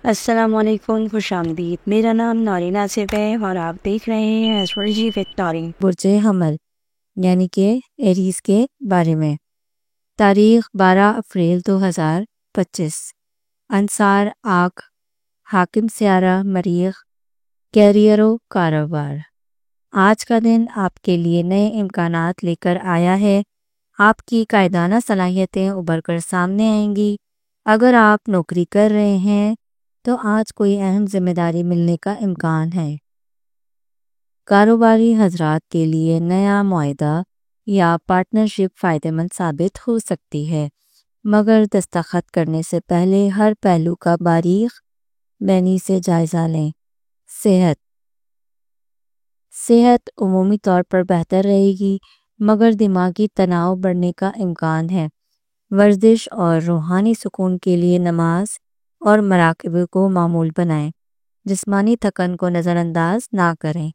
السلام علیکم، خوش آمدید۔ میرا نام نورین آصف ہے اور آپ دیکھ رہے ہیں ایسٹرولوجی وتھ نورین۔ برج حمل یعنی کہ ایریز کے بارے میں۔ تاریخ 12 اپریل 2025۔ انصار آنکھ، حاکم سیارہ مریخ، کیریئر و کاروبار۔ آج کا دن آپ کے لیے نئے امکانات لے کر آیا ہے۔ آپ کی قائدانہ صلاحیتیں ابھر کر سامنے آئیں گی۔ اگر آپ نوکری کر رہے ہیں تو آج کوئی اہم ذمہ داری ملنے کا امکان ہے۔ کاروباری حضرات کے لیے نیا معاہدہ یا پارٹنرشپ فائدہ مند ثابت ہو سکتی ہے، مگر دستخط کرنے سے پہلے ہر پہلو کا باریک بینی سے جائزہ لیں۔ صحت عمومی طور پر بہتر رہے گی، مگر دماغی تناؤ بڑھنے کا امکان ہے۔ ورزش اور روحانی سکون کے لیے نماز اور مراقبے کو معمول بنائیں۔ جسمانی تھکن کو نظر انداز نہ کریں۔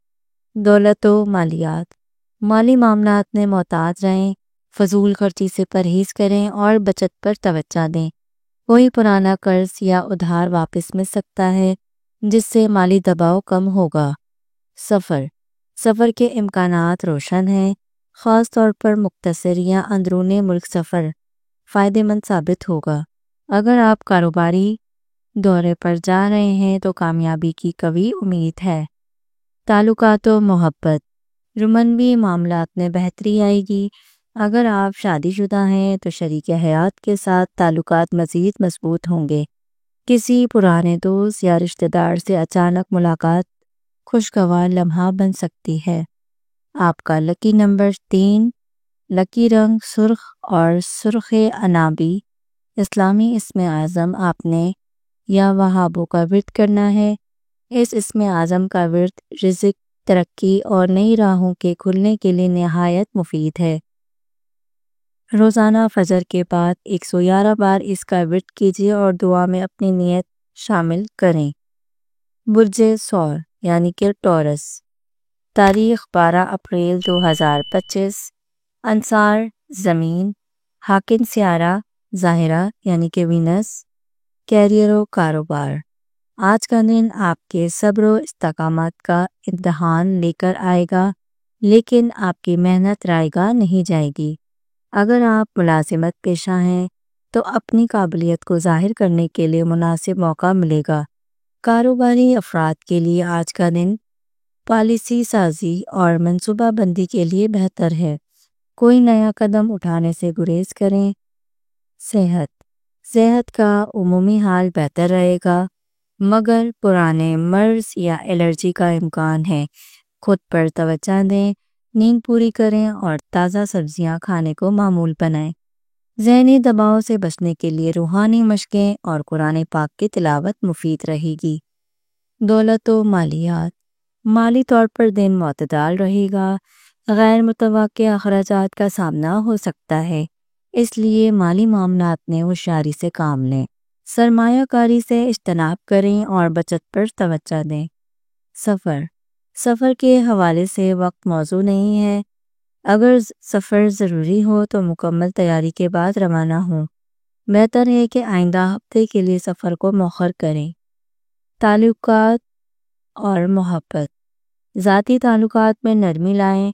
دولت و مالیات۔ مالی معاملات میں محتاط رہیں، فضول خرچی سے پرہیز کریں اور بچت پر توجہ دیں۔ کوئی پرانا قرض یا ادھار واپس مل سکتا ہے، جس سے مالی دباؤ کم ہوگا۔ سفر کے امکانات روشن ہیں، خاص طور پر مختصر یا اندرون ملک سفر فائدہ مند ثابت ہوگا۔ اگر آپ کاروباری دورے پر جا رہے ہیں تو کامیابی کی قوی امید ہے۔ تعلقات و محبت۔ رومانوی معاملات میں بہتری آئے گی۔ اگر آپ شادی شدہ ہیں تو شریک حیات کے ساتھ تعلقات مزید مضبوط ہوں گے۔ کسی پرانے دوست یا رشتہ دار سے اچانک ملاقات خوشگوار لمحہ بن سکتی ہے۔ آپ کا لکی نمبر 3، لکی رنگ سرخ اور سرخ عنابی۔ اسلامی اسم اعظم آپ نے یا وہابوں کا ورد کرنا ہے۔ اس اسم اعظم کا ورد رزق، ترقی اور نئی راہوں کے کھلنے کے لیے نہایت مفید ہے۔ روزانہ فجر کے بعد 111 بار اس کا ورد کیجیے اور دعا میں اپنی نیت شامل کریں۔ برج ثور یعنی کہ ٹورس۔ تاریخ 12 اپریل 2025۔ انصار زمین، حاکم سیارہ ظاہرہ یعنی کہ وینس، کیریئر و کاروبار۔ آج کا دن آپ کے صبر و استقامت کا امتحان لے کر آئے گا، لیکن آپ کی محنت رائے گاہ نہیں جائے گی۔ اگر آپ ملازمت پیشہ ہیں تو اپنی قابلیت کو ظاہر کرنے کے لیے مناسب موقع ملے گا۔ کاروباری افراد کے لیے آج کا دن پالیسی سازی اور منصوبہ بندی کے لیے بہتر ہے۔ کوئی نیا قدم اٹھانے سے گریز کریں۔ صحت کا عمومی حال بہتر رہے گا، مگر پرانے مرض یا الرجی کا امکان ہے۔ خود پر توجہ دیں، نیند پوری کریں اور تازہ سبزیاں کھانے کو معمول بنائیں۔ ذہنی دباؤ سے بچنے کے لیے روحانی مشقیں اور قرآن پاک کی تلاوت مفید رہے گی۔ دولت و مالیات۔ مالی طور پر دن معتدل رہے گا، غیر متوقع اخراجات کا سامنا ہو سکتا ہے، اس لیے مالی معاملات میں ہوشیاری سے کام لیں۔ سرمایہ کاری سے اجتناب کریں اور بچت پر توجہ دیں۔ سفر کے حوالے سے وقت موزوں نہیں ہے۔ اگر سفر ضروری ہو تو مکمل تیاری کے بعد روانہ ہوں۔ بہتر ہے کہ آئندہ ہفتے کے لیے سفر کو مؤخر کریں۔ تعلقات اور محبت۔ ذاتی تعلقات میں نرمی لائیں۔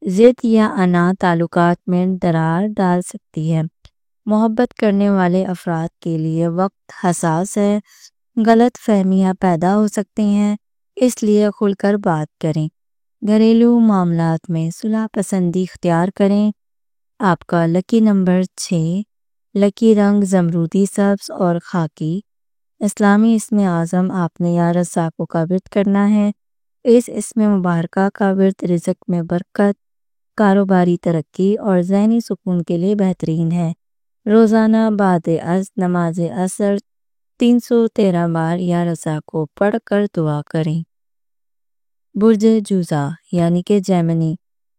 ضد یا انا تعلقات میں درار ڈال سکتی ہے۔ محبت کرنے والے افراد کے لیے وقت حساس ہے۔ غلط فہمیاں پیدا ہو سکتی ہیں، اس لیے کھل کر بات کریں۔ گھریلو معاملات میں صلح پسندی اختیار کریں۔ آپ کا لکی نمبر 6، لکی رنگ زمرودی سبز اور خاکی۔ اسلامی اسم اعظم آپ نے یا رزاق کا ورد کرنا ہے۔ اس اسم مبارکہ کا ورد رزق میں برکت، کاروباری ترقی اور ذہنی سکون کے لیے بہترین ہے۔ روزانہ بعد از نماز عصر 313 بار یا رزاق کو پڑھ کر دعا کریں۔ برج جوزا یعنی کہ جیمنی۔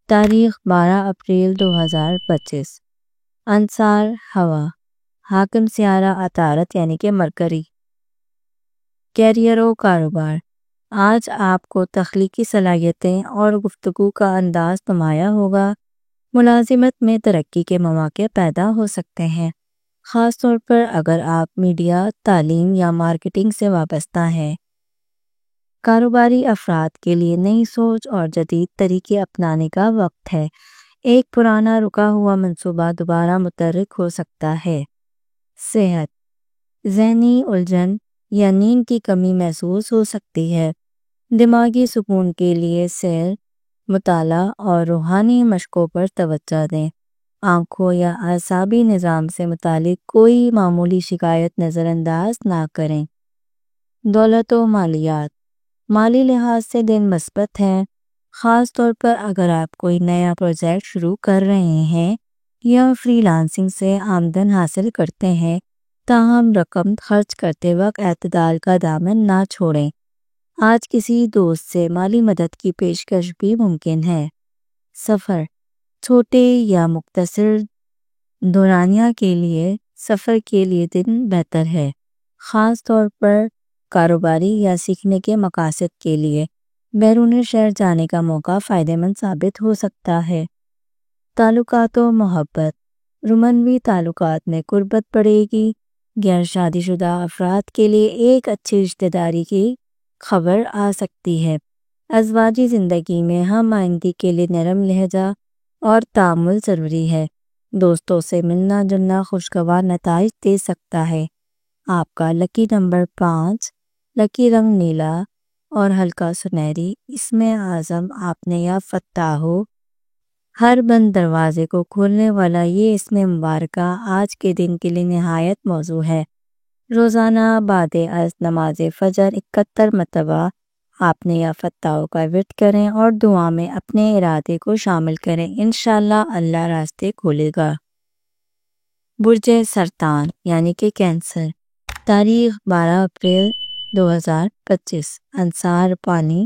تاریخ 12 اپریل 2025۔ انصار ہوا، حاکم سیارہ عطارد یعنی کہ مرکری، کیریئر و کاروبار۔ آج آپ کو تخلیقی صلاحیتیں اور گفتگو کا انداز نمایاں ہوگا۔ ملازمت میں ترقی کے مواقع پیدا ہو سکتے ہیں، خاص طور پر اگر آپ میڈیا، تعلیم یا مارکیٹنگ سے وابستہ ہیں۔ کاروباری افراد کے لیے نئی سوچ اور جدید طریقے اپنانے کا وقت ہے۔ ایک پرانا رکا ہوا منصوبہ دوبارہ متحرک ہو سکتا ہے۔ صحت، ذہنی الجھن یا نیند کی کمی محسوس ہو سکتی ہے۔ دماغی سکون کے لیے سیر، مطالعہ اور روحانی مشقوں پر توجہ دیں۔ آنکھوں یا اعصابی نظام سے متعلق کوئی معمولی شکایت نظر انداز نہ کریں۔ دولت و مالیات، مالی لحاظ سے دن مثبت ہیں، خاص طور پر اگر آپ کوئی نیا پروجیکٹ شروع کر رہے ہیں یا فری لانسنگ سے آمدن حاصل کرتے ہیں۔ تاہم رقم خرچ کرتے وقت اعتدال کا دامن نہ چھوڑیں۔ آج کسی دوست سے مالی مدد کی پیشکش بھی ممکن ہے۔ سفر، چھوٹے یا مختصر دورانیہ کے لیے سفر کے لیے دن بہتر ہے، خاص طور پر کاروباری یا سیکھنے کے مقاصد کے لیے۔ بیرون شہر جانے کا موقع فائدہ مند ثابت ہو سکتا ہے۔ تعلقات و محبت، رومانوی تعلقات میں قربت بڑھے گی۔ غیر شادی شدہ افراد کے لیے ایک اچھی رشتہ داری کی خبر آ سکتی ہے۔ ازواجی زندگی میں ہم آئندگی کے لیے نرم لہجہ اور تعامل ضروری ہے۔ دوستوں سے ملنا جلنا خوشگوار نتائج دے سکتا ہے۔ آپ کا لکی نمبر 5، لکی رنگ نیلا اور ہلکا سنہری۔ اسم اعظم آپ نے یا فتح ہو۔ ہر بند دروازے کو کھولنے والا یہ اسم مبارکہ آج کے دن کے لیے نہایت موزوں ہے۔ روزانہ بعد از نماز فجر 71 مرتبہ آپ نے یا فتح کا ورد کریں اور دعا میں اپنے ارادے کو شامل کریں، انشاءاللہ اللہ راستے کھولے گا۔ برج سرطان یعنی کہ کینسر، تاریخ 12 اپریل 2025، انصار پانی،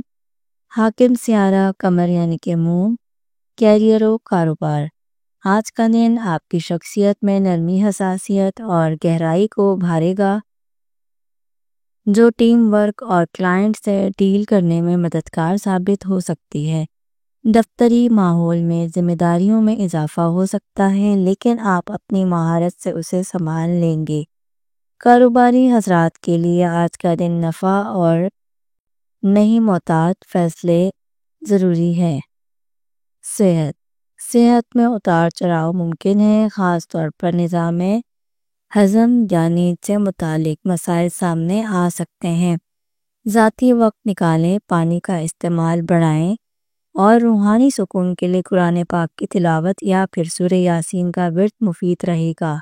حاکم سیارہ قمر یعنی کہ مون، کیریئر و کاروبار۔ آج کا دن آپ کی شخصیت میں نرمی، حساسیت اور گہرائی کو ابھارے گا، جو ٹیم ورک اور کلائنٹ سے ڈیل کرنے میں مددگار ثابت ہو سکتی ہے۔ دفتری ماحول میں ذمہ داریوں میں اضافہ ہو سکتا ہے، لیکن آپ اپنی مہارت سے اسے سنبھال لیں گے۔ کاروباری حضرات کے لیے آج کا دن نفع اور نہیں محتاط فیصلے ضروری ہے۔ صحت میں اتار چڑھاؤ ممکن ہے، خاص طور پر نظام ہضم یا نیند سے متعلق مسائل سامنے آ سکتے ہیں۔ ذاتی وقت نکالیں، پانی کا استعمال بڑھائیں اور روحانی سکون کے لیے قرآن پاک کی تلاوت یا پھر سورہ یاسین کا ورد مفید رہے گا۔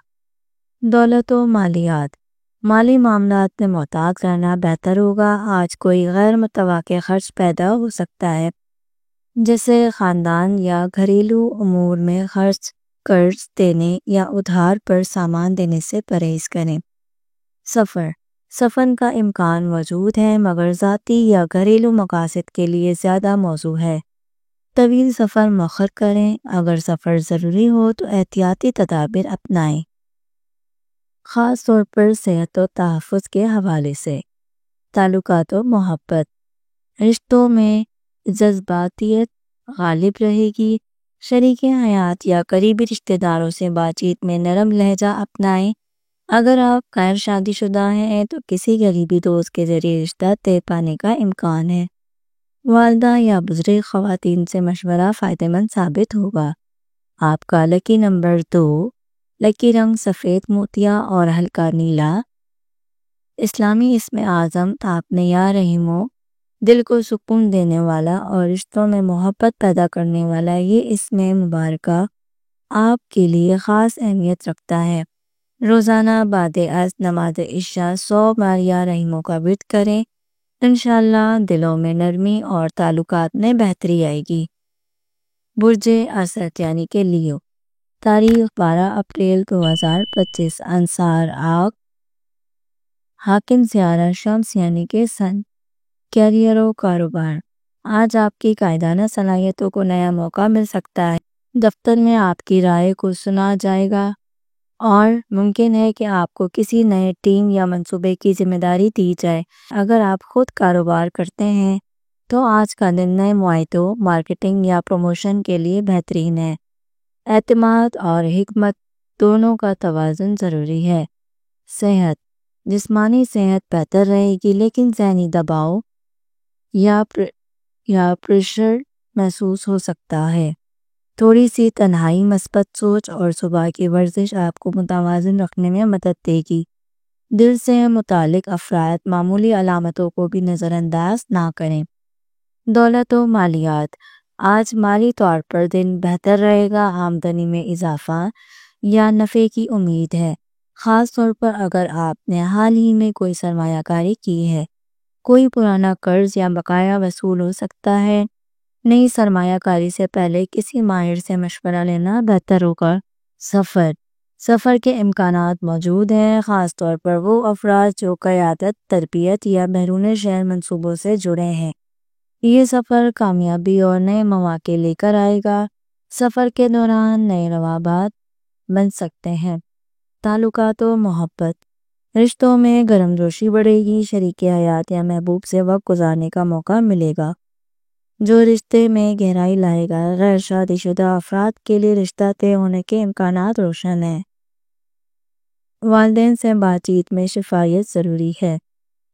دولت و مالیات، مالی معاملات میں محتاط رہنا بہتر ہوگا۔ آج کوئی غیر متوقع خرچ پیدا ہو سکتا ہے، جیسے خاندان یا گھریلو امور میں خرچ۔ قرض دینے یا ادھار پر سامان دینے سے پرہیز کریں۔ سفر کا امکان موجود ہے، مگر ذاتی یا گھریلو مقاصد کے لیے زیادہ موزوں ہے۔ طویل سفر مؤخر کریں، اگر سفر ضروری ہو تو احتیاطی تدابیر اپنائیں، خاص طور پر صحت و تحفظ کے حوالے سے۔ تعلقات و محبت، رشتوں میں جذباتیت غالب رہے گی۔ شریک حیات یا قریبی رشتہ داروں سے بات چیت میں نرم لہجہ اپنائیں۔ اگر آپ غیر شادی شدہ ہیں تو کسی قریبی دوست کے ذریعے رشتہ طے پانے کا امکان ہے۔ والدہ یا بزرگ خواتین سے مشورہ فائدہ مند ثابت ہوگا۔ آپ کا لکی نمبر 2، لکی رنگ سفید موتیا اور ہلکا نیلا۔ اسلامی اسم اعظم آپ نے یا رحیمو، دل کو سکون دینے والا اور رشتوں میں محبت پیدا کرنے والا یہ اسم مبارکہ آپ کے لیے خاص اہمیت رکھتا ہے۔ روزانہ بعد از نماز عشاء 100 بار یا رحیمو کا ورد کریں، انشاءاللہ دلوں میں نرمی اور تعلقات میں بہتری آئے گی۔ برج اسد یعنی کہ لیو، تاریخ 12 اپریل 2025، انصار آگ، حاکم سیارہ شمس یعنی کہ سن، کیریئر و کاروبار۔ آج آپ کی قائدانہ صلاحیتوں کو نیا موقع مل سکتا ہے۔ دفتر میں آپ کی رائے کو سنا جائے گا اور ممکن ہے کہ آپ کو کسی نئے ٹیم یا منصوبے کی ذمہ داری دی جائے۔ اگر آپ خود کاروبار کرتے ہیں تو آج کا دن نئے معاہدوں، مارکیٹنگ یا پروموشن کے لیے بہترین ہے۔ اعتماد اور حکمت دونوں کا توازن ضروری ہے۔ صحت، جسمانی صحت بہتر رہے گی لیکن ذہنی دباؤ یا پریشر محسوس ہو سکتا ہے۔ تھوڑی سی تنہائی، مثبت سوچ اور صبح کی ورزش آپ کو متوازن رکھنے میں مدد دے گی۔ دل سے متعلق افراد معمولی علامتوں کو بھی نظر انداز نہ کریں۔ دولت و مالیات، آج مالی طور پر دن بہتر رہے گا، آمدنی میں اضافہ یا نفع کی امید ہے، خاص طور پر اگر آپ نے حال ہی میں کوئی سرمایہ کاری کی ہے۔ کوئی پرانا قرض یا بقایا وصول ہو سکتا ہے۔ نئی سرمایہ کاری سے پہلے کسی ماہر سے مشورہ لینا بہتر ہوگا۔ سفر کے امکانات موجود ہیں، خاص طور پر وہ افراد جو قیادت، تربیت یا بیرون شہر منصوبوں سے جڑے ہیں۔ یہ سفر کامیابی اور نئے مواقع لے کر آئے گا۔ سفر کے دوران نئے روابط بن سکتے ہیں۔ تعلقات و محبت، رشتوں میں گرم جوشی بڑھے گی، شریک حیات یا محبوب سے وقت گزارنے کا موقع ملے گا جو رشتے میں گہرائی لائے گا۔ غیر شادی شدہ افراد کے لیے رشتہ طے ہونے کے امکانات روشن ہیں۔ والدین سے بات چیت میں شفافیت ضروری ہے۔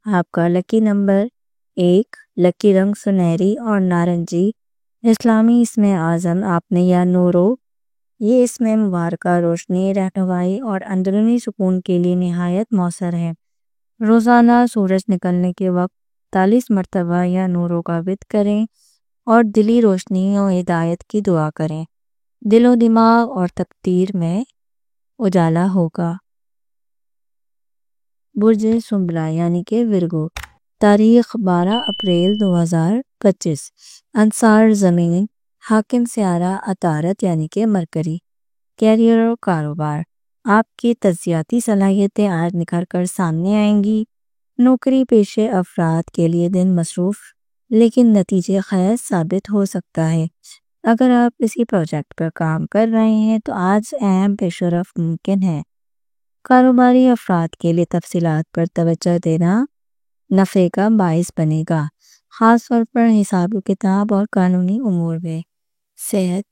آپ کا لکی نمبر 1، لکی رنگ سنہری اور نارنجی۔ اسلامی اسم اعظم آپ نے یا نورو، یہ اسم مبارکہ روشنی، رہنمائی اور اندرونی سکون کے لیے نہایت مؤثر ہے۔ روزانہ سورج نکلنے کے وقت 40 مرتبہ یا نورو کا ورد کریں اور دلی روشنی و ہدایت کی دعا کریں۔ دل و دماغ اور تقدیر میں اجالا ہوگا۔ برج سنبلہ یعنی کہ ورگو، تاریخ 12 اپریل 2025، انصار زمین، حاکم سیارہ عطارد یعنی کہ مرکری۔ کیریئر اور کاروبار، آپ کی تجزیاتی صلاحیتیں آج نکھر کر سامنے آئیں گی۔ نوکری پیشے افراد کے لیے دن مصروف لیکن نتیجے خیز ثابت ہو سکتا ہے۔ اگر آپ کسی پروجیکٹ پر کام کر رہے ہیں تو آج اہم پیش رفت ممکن ہے۔ کاروباری افراد کے لیے تفصیلات پر توجہ دینا نفع کا باعث بنے گا، خاص طور پر حساب و کتاب اور قانونی امور میں۔ صحت،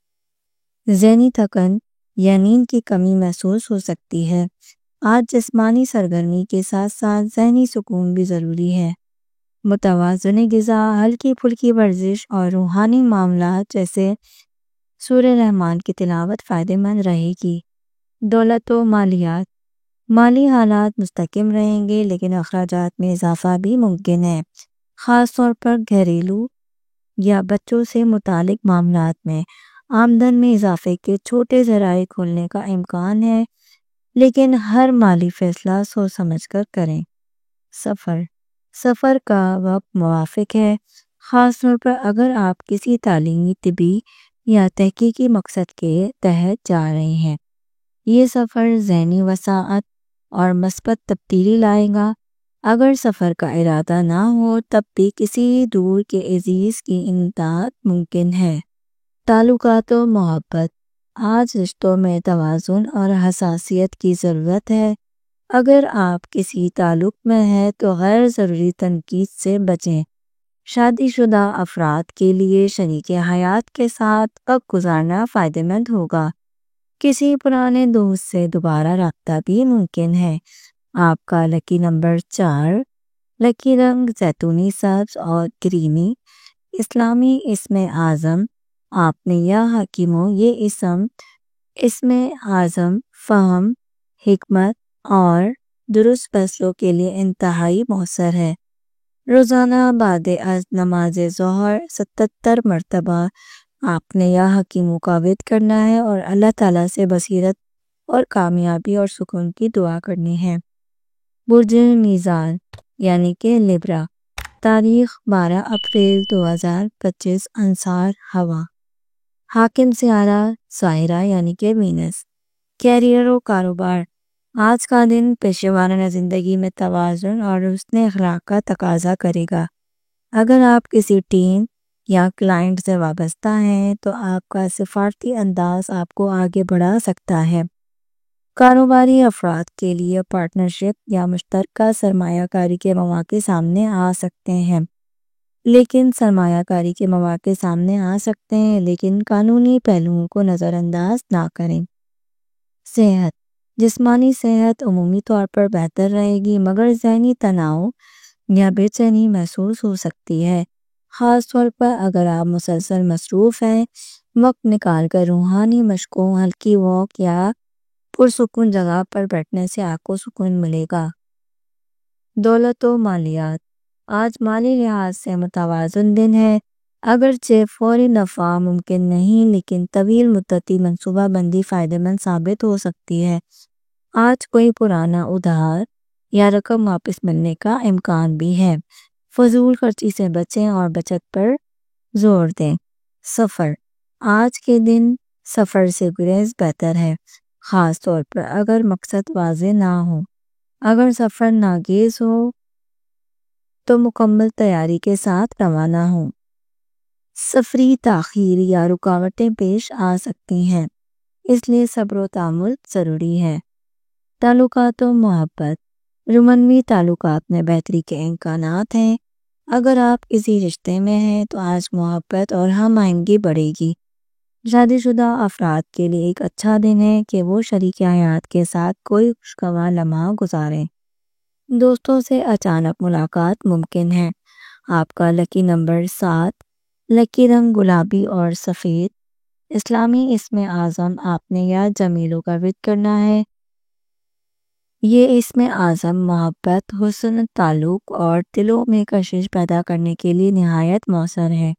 ذہنی تھکن یا نیند کی کمی محسوس ہو سکتی ہے۔ آج جسمانی سرگرمی کے ساتھ ساتھ ذہنی سکون بھی ضروری ہے۔ متوازن غذا، ہلکی پھلکی ورزش اور روحانی معاملات جیسے سورہ رحمان کی تلاوت فائدہ مند رہے گی۔ دولت و مالیات، مالی حالات مستحکم رہیں گے لیکن اخراجات میں اضافہ بھی ممکن ہے، خاص طور پر گھریلو یا بچوں سے متعلق معاملات میں۔ آمدن میں اضافے کے چھوٹے ذرائع کھولنے کا امکان ہے لیکن ہر مالی فیصلہ سوچ سمجھ کر کریں۔ سفر کا وقت موافق ہے، خاص طور پر اگر آپ کسی تعلیمی، طبی یا تحقیقی مقصد کے تحت جا رہے ہیں۔ یہ سفر ذہنی وسعت اور مثبت تبدیلی لائے گا۔ اگر سفر کا ارادہ نہ ہو تب بھی کسی دور کے عزیز کی امداد ممکن ہے۔ تعلقات و محبت، آج رشتوں میں توازن اور حساسیت کی ضرورت ہے۔ اگر آپ کسی تعلق میں ہیں تو غیر ضروری تنقید سے بچیں۔ شادی شدہ افراد کے لیے شریک حیات کے ساتھ وقت گزارنا فائدہ مند ہوگا۔ کسی پرانے دوست سے دوبارہ رابطہ بھی ممکن ہے۔ آپ کا لکی نمبر 4، لکی رنگ زیتونی، سبز اور کریمی۔ اسلامی اسم اعظم آپ نے یا حکیمو، یہ اسم اعظم فہم، حکمت اور درست فیصلوں کے لیے انتہائی مؤثر ہے۔ روزانہ بعد از نماز ظہر 77 مرتبہ آپ نے یا حکیمو کا ورد کرنا ہے اور اللہ تعالیٰ سے بصیرت اور کامیابی اور سکون کی دعا کرنی ہے۔ برج میزان یعنی کہ لیبرا، تاریخ 12 اپریل 2025، انصار ہوا، حاکم سیارہ ظاہرہ یعنی کہ وینس۔ کیریئر و کاروبار، آج کا دن پیشہ ورانہ زندگی میں توازن اور حسن اخلاق کا تقاضا کرے گا۔ اگر آپ کسی ٹیم یا کلائنٹ سے وابستہ ہیں تو آپ کا سفارتی انداز آپ کو آگے بڑھا سکتا ہے۔ کاروباری افراد کے لیے پارٹنرشپ یا مشترکہ سرمایہ کاری کے مواقع سامنے آ سکتے ہیں لیکن قانونی پہلوؤں کو نظر انداز نہ کریں۔ صحت، جسمانی صحت عمومی طور پر بہتر رہے گی، مگر ذہنی تناؤ یا بے چینی محسوس ہو سکتی ہے، خاص طور پر اگر آپ مسلسل مصروف ہیں۔ وقت نکال کر روحانی مشقوں، ہلکی واک یا پرسکون جگہ پر بیٹھنے سے آپ کو سکون ملے گا۔ دولت و مالیات۔ آج مالی لحاظ سے متوازن دن ہے، اگرچہ فوری نفع ممکن نہیں، لیکن طویل مدتی منصوبہ بندی فائدہ مند ثابت ہو سکتی ہے۔ آج کوئی پرانا ادھار یا رقم واپس ملنے کا امکان بھی ہے۔ فضول خرچی سے بچیں اور بچت پر زور دیں۔ سفر۔ آج کے دن سفر سے گریز بہتر ہے، خاص طور پر اگر مقصد واضح نہ ہو۔ اگر سفر ناگزیر ہو تو مکمل تیاری کے ساتھ روانہ ہوں۔ سفری تاخیر یا رکاوٹیں پیش آ سکتی ہیں، اس لیے صبر و تحمل ضروری ہے۔ تعلقات و محبت۔ رومانوی تعلقات میں بہتری کے امکانات ہیں۔ اگر آپ کسی رشتے میں ہیں تو آج محبت اور ہم آہنگی بڑھے گی۔ شادی شدہ افراد کے لیے ایک اچھا دن ہے کہ وہ شریک حیات کے ساتھ کوئی خوشگوار لمحہ گزاریں۔ دوستوں سے اچانک ملاقات ممکن ہے۔ آپ کا لکی نمبر 7، لکی رنگ گلابی اور سفید۔ اسلامی اسم اعظم آپ نے یا جمیلوں کا ورد کرنا ہے۔ یہ اسم اعظم محبت، حسن تعلق اور دلوں میں کشش پیدا کرنے کے لیے نہایت مؤثر ہے۔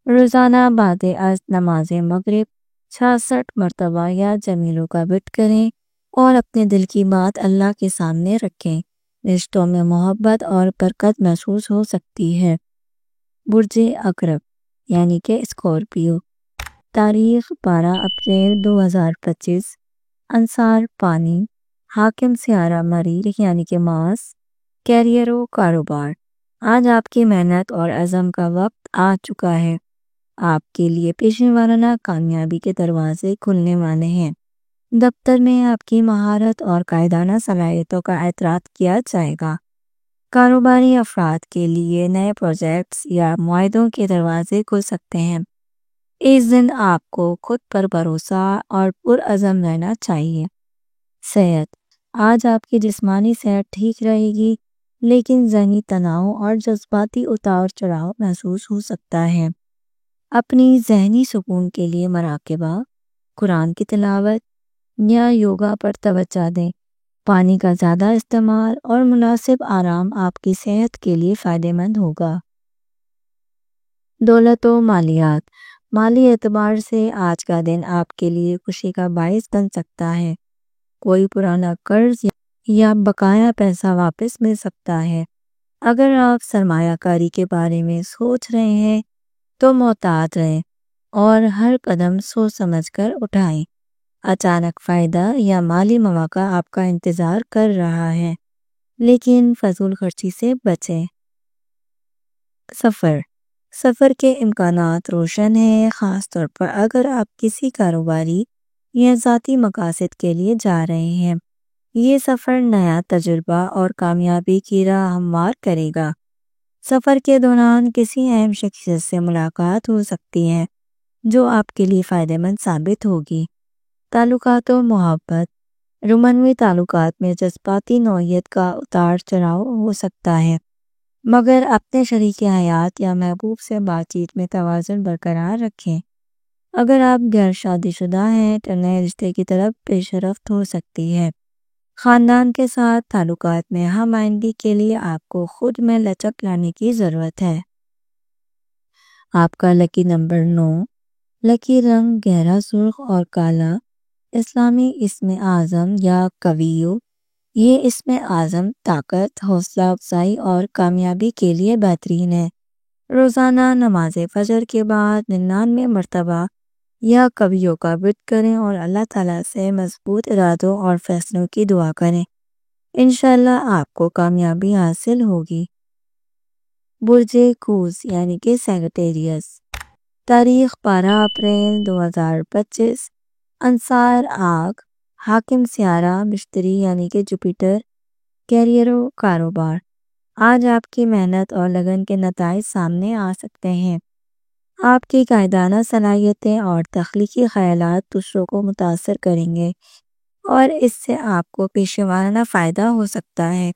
روزانہ بعد از نماز مغرب 66 مرتبہ یا جمیلوں کا ورد کریں اور اپنے دل کی بات اللہ کے سامنے رکھیں۔ رشتوں میں محبت اور برکت محسوس ہو سکتی ہے۔ برج عقرب یعنی کہ اسکورپیو۔ تاریخ 12 اپریل 2025۔ انصار پانی۔ حاکم سیارہ مریخ یعنی کہ مارس۔ کیریئر و کاروبار۔ آج آپ کی محنت اور عزم کا وقت آ چکا ہے۔ آپ کے لیے پیشے وارانہ کامیابی کے دروازے کھلنے والے ہیں۔ دفتر میں آپ کی مہارت اور قائدانہ صلاحیتوں کا اعتراف کیا جائے گا۔ کاروباری افراد کے لیے نئے پروجیکٹس یا معاہدوں کے دروازے کھل سکتے ہیں۔ اس دن آپ کو خود پر بھروسہ اور پرعزم رہنا چاہیے۔ صحت۔ آج آپ کی جسمانی صحت ٹھیک رہے گی، لیکن ذہنی تناؤ اور جذباتی اتار چڑھاؤ محسوس ہو سکتا ہے۔ اپنی ذہنی سکون کے لیے مراقبہ، قرآن کی تلاوت یا یوگا پر توجہ دیں۔ پانی کا زیادہ استعمال اور مناسب آرام آپ کی صحت کے لیے فائدہ مند ہوگا۔ دولت و مالیات۔ مالی اعتبار سے آج کا دن آپ کے لیے خوشی کا باعث بن سکتا ہے۔ کوئی پرانا قرض یا بقایا پیسہ واپس مل سکتا ہے۔ اگر آپ سرمایہ کاری کے بارے میں سوچ رہے ہیں تو محتاط رہیں اور ہر قدم سوچ سمجھ کر اٹھائیں۔ اچانک فائدہ یا مالی مواقع آپ کا انتظار کر رہا ہے، لیکن فضول خرچی سے بچیں۔ سفر کے امکانات روشن ہیں، خاص طور پر اگر آپ کسی کاروباری یا ذاتی مقاصد کے لیے جا رہے ہیں۔ یہ سفر نیا تجربہ اور کامیابی کی راہ ہموار کرے گا۔ سفر کے دوران کسی اہم شخصیت سے ملاقات ہو سکتی ہے جو آپ کے لیے فائدہ مند ثابت ہوگی۔ تعلقات و محبت۔ رومانوی تعلقات میں جذباتی نوعیت کا اتار چڑھاؤ ہو سکتا ہے، مگر اپنے شریک حیات یا محبوب سے بات چیت میں توازن برقرار رکھیں۔ اگر آپ غیر شادی شدہ ہیں تو نئے رشتے کی طرف پیش رفت ہو سکتی ہے۔ خاندان کے ساتھ تعلقات میں ہم آہنگی کے لیے آپ کو خود میں لچک لانے کی ضرورت ہے۔ آپ کا لکی نمبر 9، لکی رنگ گہرا سرخ اور کالا۔ اسلامی اسم اعظم یا قویو۔ یہ اسم اعظم طاقت، حوصلہ افزائی اور کامیابی کے لیے بہترین ہے۔ روزانہ نماز فجر کے بعد 99 مرتبہ یا قویو کا ورد کریں اور اللہ تعالیٰ سے مضبوط ارادوں اور فیصلوں کی دعا کریں۔ انشاءاللہ آپ کو کامیابی حاصل ہوگی۔ برج قوس یعنی کہ سیجیٹیریس۔ تاریخ 12 اپریل 2025۔ انصار آگ۔ حاکم سیارہ مشتری یعنی کہ جوپیٹر۔ کیریئر و کاروبار۔ آج آپ کی محنت اور لگن کے نتائج سامنے آ سکتے ہیں۔ آپ کی قائدانہ صلاحیتیں اور تخلیقی خیالات دوسروں کو متاثر کریں گے۔ اور اس سے آپ کو پیشہ ورانہ فائدہ ہو سکتا ہے۔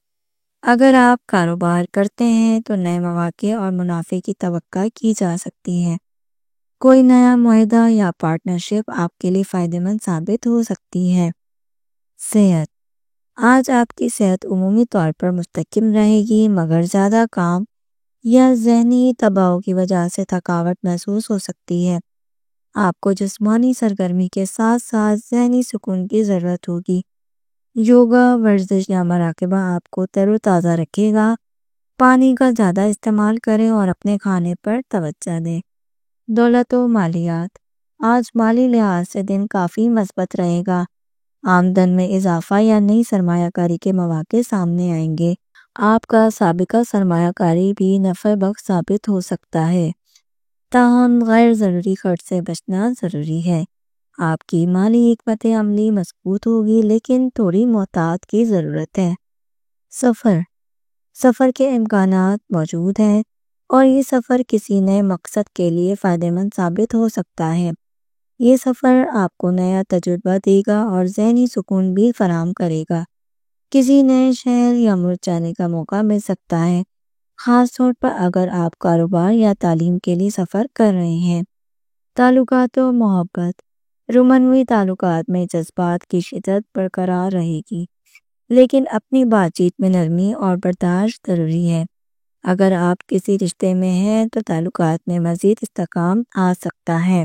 اگر آپ کاروبار کرتے ہیں تو نئے مواقع اور منافع کی توقع کی جا سکتی ہے۔ کوئی نیا معاہدہ یا پارٹنرشپ آپ کے لیے فائدہ مند ثابت ہو سکتی ہے۔ صحت، آج آپ کی صحت عمومی طور پر مستحکم رہے گی، مگر زیادہ کام یا ذہنی دباؤ کی وجہ سے تھکاوٹ محسوس ہو سکتی ہے۔ آپ کو جسمانی سرگرمی کے ساتھ ساتھ ذہنی سکون کی ضرورت ہوگی۔ یوگا، ورزش یا مراقبہ آپ کو تر و تازہ رکھے گا۔ پانی کا زیادہ استعمال کریں اور اپنے کھانے پر توجہ دیں۔ دولت و مالیات، آج مالی لحاظ سے دن کافی مثبت رہے گا۔ آمدن میں اضافہ یا نئی سرمایہ کاری کے مواقع سامنے آئیں گے۔ آپ کا سابقہ سرمایہ کاری بھی نفع بخش ثابت ہو سکتا ہے۔ تاہم غیر ضروری خرچ سے بچنا ضروری ہے۔ آپ کی مالی حکمت عملی مضبوط ہوگی، لیکن تھوڑی محتاط کی ضرورت ہے۔ سفر کے امکانات موجود ہیں اور یہ سفر کسی نئے مقصد کے لیے فائدہ مند ثابت ہو سکتا ہے۔ یہ سفر آپ کو نیا تجربہ دے گا اور ذہنی سکون بھی فراہم کرے گا۔ کسی نئے شہر یا ملک جانے کا موقع مل سکتا ہے، خاص طور پر اگر آپ کاروبار یا تعلیم کے لیے سفر کر رہے ہیں۔ تعلقات و محبت، رومانوی تعلقات میں جذبات کی شدت برقرار رہے گی، لیکن اپنی بات چیت میں نرمی اور برداشت ضروری ہے۔ اگر آپ کسی رشتے میں ہیں تو تعلقات میں مزید استحکام آ سکتا ہے۔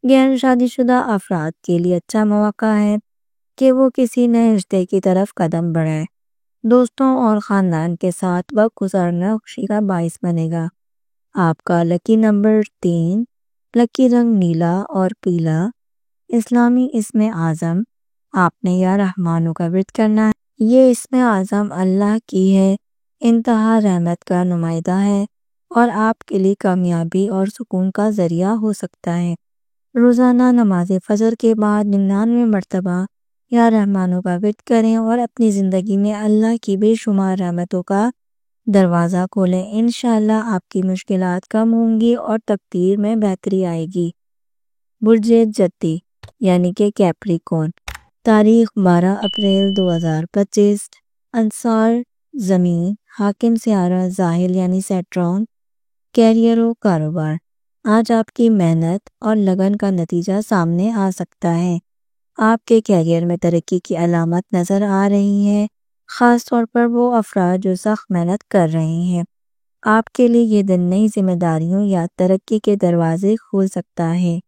غیر شادی شدہ افراد کے لیے اچھا مواقع ہے کہ وہ کسی نئے رشتے کی طرف قدم بڑھائیں۔ دوستوں اور خاندان کے ساتھ وقت گزارنا خوشی کا باعث بنے گا۔ آپ کا لکی نمبر 3، لکی رنگ نیلا اور پیلا۔ اسلامی اسم اعظم، آپ نے یا رحمانوں کا ورد کرنا ہے۔ یہ اسم اعظم اللہ کی ہے، انتہا رحمت کا نمائندہ ہے اور آپ کے لیے کامیابی اور سکون کا ذریعہ ہو سکتا ہے۔ روزانہ نماز فجر کے بعد 99 مرتبہ یا رحمانوں کا ورد کریں اور اپنی زندگی میں اللہ کی بے شمار رحمتوں کا دروازہ کھولیں۔ انشاءاللہ آپ کی مشکلات کم ہوں گی اور تقدیر میں بہتری آئے گی۔ برج جدی یعنی کہ کیپریکون، تاریخ 12 اپریل 2025۔ انصار زمین، حاکم سیارہ زاحل یعنی سیٹرون۔ کیریئر و کاروبار، آج آپ کی محنت اور لگن کا نتیجہ سامنے آ سکتا ہے۔ آپ کے کیریئر میں ترقی کی علامت نظر آ رہی ہے، خاص طور پر وہ افراد جو سخت محنت کر رہے ہیں۔ آپ کے لیے یہ دن نئی ذمہ داریوں یا ترقی کے دروازے کھول سکتا ہے۔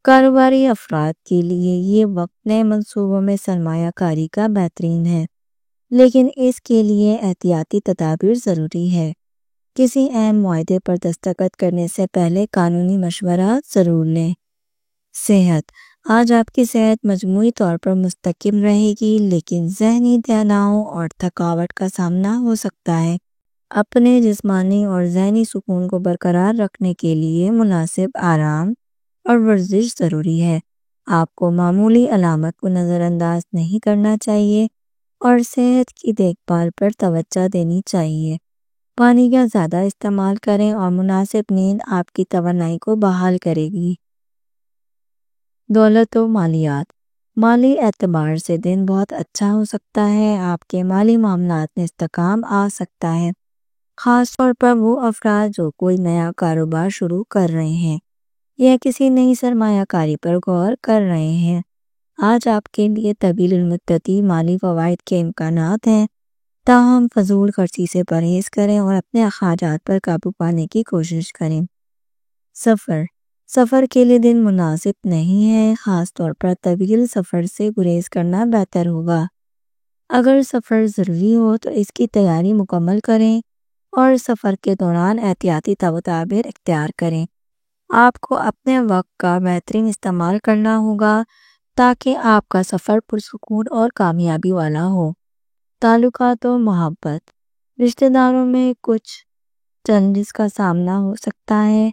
کاروباری افراد کے لیے یہ وقت نئے منصوبوں میں سرمایہ کاری کا بہترین ہے، لیکن اس کے لیے احتیاطی تدابیر ضروری ہے۔ کسی اہم معاہدے پر دستخط کرنے سے پہلے قانونی مشورہ ضرور لیں۔ صحت، آج آپ کی صحت مجموعی طور پر مستحکم رہے گی، لیکن ذہنی تناؤ اور تھکاوٹ کا سامنا ہو سکتا ہے۔ اپنے جسمانی اور ذہنی سکون کو برقرار رکھنے کے لیے مناسب آرام اور ورزش ضروری ہے۔ آپ کو معمولی علامات کو نظر انداز نہیں کرنا چاہیے اور صحت کی دیکھ بھال پر توجہ دینی چاہیے۔ پانی کا زیادہ استعمال کریں اور مناسب نیند آپ کی توانائی کو بحال کرے گی۔ دولت و مالیات، مالی اعتبار سے دن بہت اچھا ہو سکتا ہے۔ آپ کے مالی معاملات میں استحکام آ سکتا ہے، خاص طور پر وہ افراد جو کوئی نیا کاروبار شروع کر رہے ہیں یا کسی نئی سرمایہ کاری پر غور کر رہے ہیں۔ آج آپ کے لیے طویل المدتی مالی فوائد کے امکانات ہیں، تاہم فضول خرچی سے پرہیز کریں اور اپنے اخراجات پر قابو پانے کی کوشش کریں۔ سفر کے لیے دن مناسب نہیں ہے، خاص طور پر طویل سفر سے گریز کرنا بہتر ہوگا۔ اگر سفر ضروری ہو تو اس کی تیاری مکمل کریں اور سفر کے دوران احتیاطی تدابیر اختیار کریں۔ آپ کو اپنے وقت کا بہترین استعمال کرنا ہوگا تاکہ آپ کا سفر پرسکون اور کامیابی والا ہو۔ تعلقات و محبت، رشتہ داروں میں کچھ چیلنجز کا سامنا ہو سکتا ہے،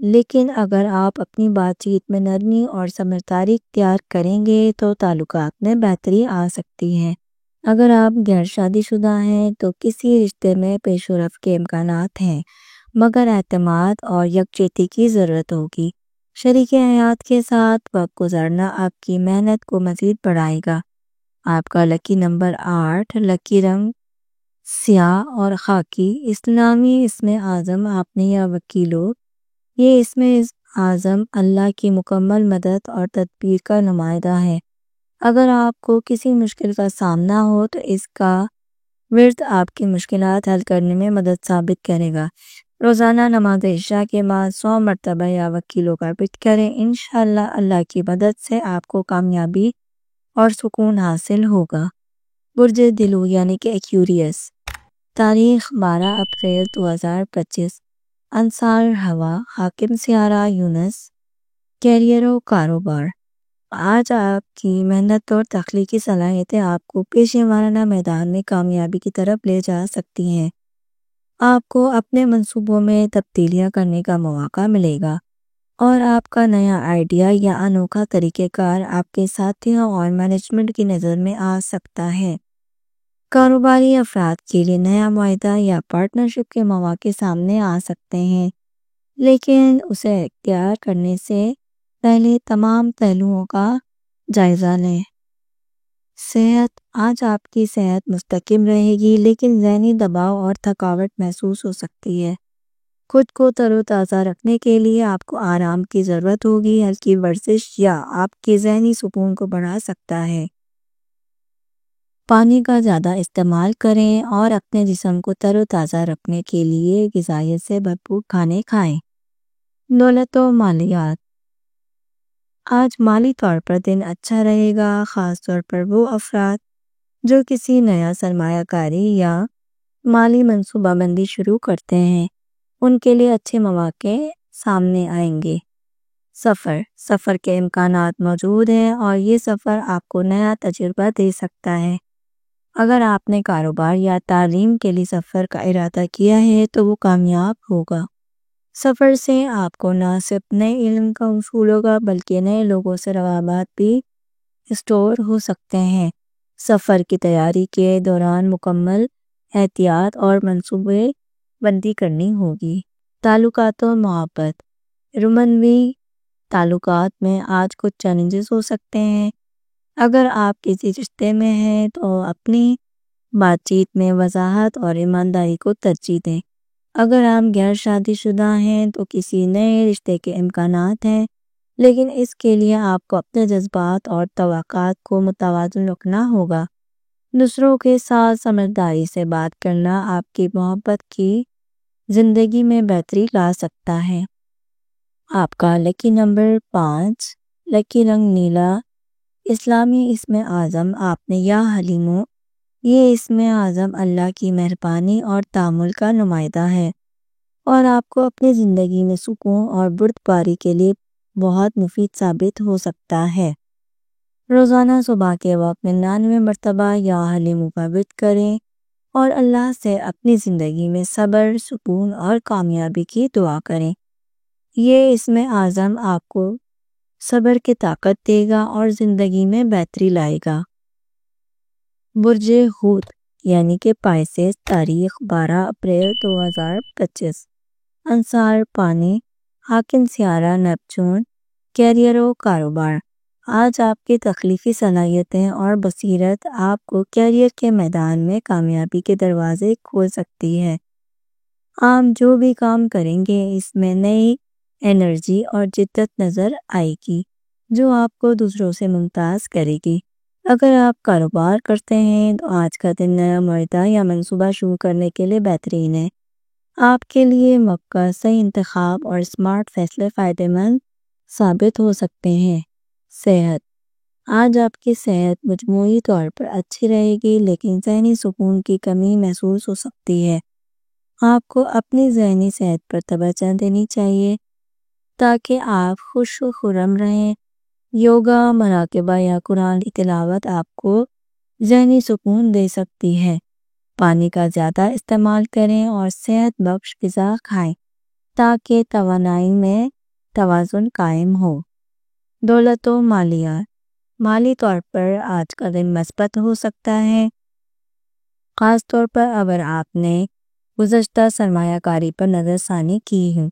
لیکن اگر آپ اپنی بات چیت میں نرمی اور سمجھداری اختیار کریں گے تو تعلقات میں بہتری آ سکتی ہے۔ اگر آپ غیر شادی شدہ ہیں تو کسی رشتے میں پیش رفت کے امکانات ہیں، مگر اعتماد اور یکجہتی کی ضرورت ہوگی۔ شریک حیات کے ساتھ وقت گزارنا آپ کی محنت کو مزید بڑھائے گا۔ آپ کا لکی نمبر 8، لکی رنگ سیاہ اور خاکی۔ اسلامی اسم اعظم آپ نے یا وکیلو، یہ اسم اعظم اللہ کی مکمل مدد اور تدبیر کا نمائندہ ہے۔ اگر آپ کو کسی مشکل کا سامنا ہو تو اس کا ورد آپ کی مشکلات حل کرنے میں مدد ثابت کرے گا۔ روزانہ نماز عشاء کے بعد 100 مرتبہ یا وکیلوں کا ورد کریں۔ انشاءاللہ اللہ کی مدد سے آپ کو کامیابی اور سکون حاصل ہوگا۔ برج دلو یعنی کہ ایکویریس، تاریخ 12 اپریل 2025، انصار ہوا، حاکم سیارہ یونس، کیریئر و کاروبار۔ آج آپ کی محنت اور تخلیقی صلاحیتیں آپ کو پیشہ ورانہ میدان میں کامیابی کی طرف لے جا سکتی ہیں۔ آپ کو اپنے منصوبوں میں تبدیلیاں کرنے کا مواقع ملے گا اور آپ کا نیا آئیڈیا یا انوکھا طریقہ کار آپ کے ساتھیوں اور مینجمنٹ کی نظر میں آ سکتا ہے۔ کاروباری افراد کے لیے نیا معاہدہ یا پارٹنرشپ کے مواقع سامنے آ سکتے ہیں، لیکن اسے اختیار کرنے سے پہلے تمام پہلوؤں کا جائزہ لیں۔ صحت، آج آپ کی صحت مستحکم رہے گی لیکن ذہنی دباؤ اور تھکاوٹ محسوس ہو سکتی ہے۔ خود کو تر و تازہ رکھنے کے لیے آپ کو آرام کی ضرورت ہوگی۔ ہلکی ورزش یا آپ کے ذہنی سکون کو بڑھا سکتا ہے۔ پانی کا زیادہ استعمال کریں اور اپنے جسم کو تر و تازہ رکھنے کے لیے غذائیت سے بھرپور کھانے کھائیں۔ دولت و مالیات، آج مالی طور پر دن اچھا رہے گا، خاص طور پر وہ افراد جو کسی نیا سرمایہ کاری یا مالی منصوبہ بندی شروع کرتے ہیں، ان کے لیے اچھے مواقع سامنے آئیں گے۔ سفر کے امکانات موجود ہیں اور یہ سفر آپ کو نیا تجربہ دے سکتا ہے۔ اگر آپ نے کاروبار یا تعلیم کے لیے سفر کا ارادہ کیا ہے تو وہ کامیاب ہوگا۔ سفر سے آپ کو نہ صرف نئے علم کا حصول ہوگا بلکہ نئے لوگوں سے روابط بھی اسٹور ہو سکتے ہیں۔ سفر کی تیاری کے دوران مکمل احتیاط اور منصوبے بندی کرنی ہوگی۔ تعلقات و محبت، رومانوی تعلقات میں آج کچھ چیلنجز ہو سکتے ہیں۔ اگر آپ کسی رشتے میں ہیں تو اپنی بات چیت میں وضاحت اور ایمانداری کو ترجیح دیں۔ اگر آپ غیر شادی شدہ ہیں تو کسی نئے رشتے کے امکانات ہیں، لیکن اس کے لیے آپ کو اپنے جذبات اور توقعات کو متوازن رکھنا ہوگا۔ دوسروں کے ساتھ سمجھداری سے بات کرنا آپ کی محبت کی زندگی میں بہتری لا سکتا ہے۔ آپ کا لکی نمبر 5، لکی رنگ نیلا۔ اسلامی اسم اعظم آپ نے یا حلیمو، یہ اسم اعظم اللہ کی مہربانی اور تحمل کا نمائندہ ہے اور آپ کو اپنی زندگی میں سکون اور بردباری کے لیے بہت مفید ثابت ہو سکتا ہے۔ روزانہ صبح کے وقت 99 مرتبہ یا حلیمو کا ورد کریں اور اللہ سے اپنی زندگی میں صبر، سکون اور کامیابی کی دعا کریں۔ یہ اسم اعظم آپ کو صبر کی طاقت دے گا اور زندگی میں بہتری لائے گا۔ برج حوت یعنی کہ پائسیس، تاریخ 12 اپریل 2025، انصار پانی، حاکم سیارہ نیپچون، کیریئر و کاروبار۔ آج آپ کی تخلیقی صلاحیتیں اور بصیرت آپ کو کیریئر کے میدان میں کامیابی کے دروازے کھول سکتی ہے۔ آپ جو بھی کام کریں گے اس میں نئی انرجی اور جدت نظر آئے گی جو آپ کو دوسروں سے ممتاز کرے گی۔ اگر آپ کاروبار کرتے ہیں تو آج کا دن نیا معاہدہ یا منصوبہ شروع کرنے کے لیے بہترین ہے۔ آپ کے لیے موقع، صحیح انتخاب اور اسمارٹ فیصلے فائدہ مند ثابت ہو سکتے ہیں۔ صحت، آج آپ کی صحت مجموعی طور پر اچھی رہے گی لیکن ذہنی سکون کی کمی محسوس ہو سکتی ہے۔ آپ کو اپنی ذہنی صحت پر توجہ دینی چاہیے تاکہ آپ خوش و خرم رہیں۔ یوگا، مراقبہ یا قرآن کی تلاوت آپ کو ذہنی سکون دے سکتی ہے۔ پانی کا زیادہ استعمال کریں اور صحت بخش غذا کھائیں تاکہ توانائی میں توازن قائم ہو۔ دولت و مالیات، مالی طور پر آج کا دن مثبت ہو سکتا ہے، خاص طور پر اگر آپ نے گزشتہ سرمایہ کاری پر نظر ثانی کی ہے۔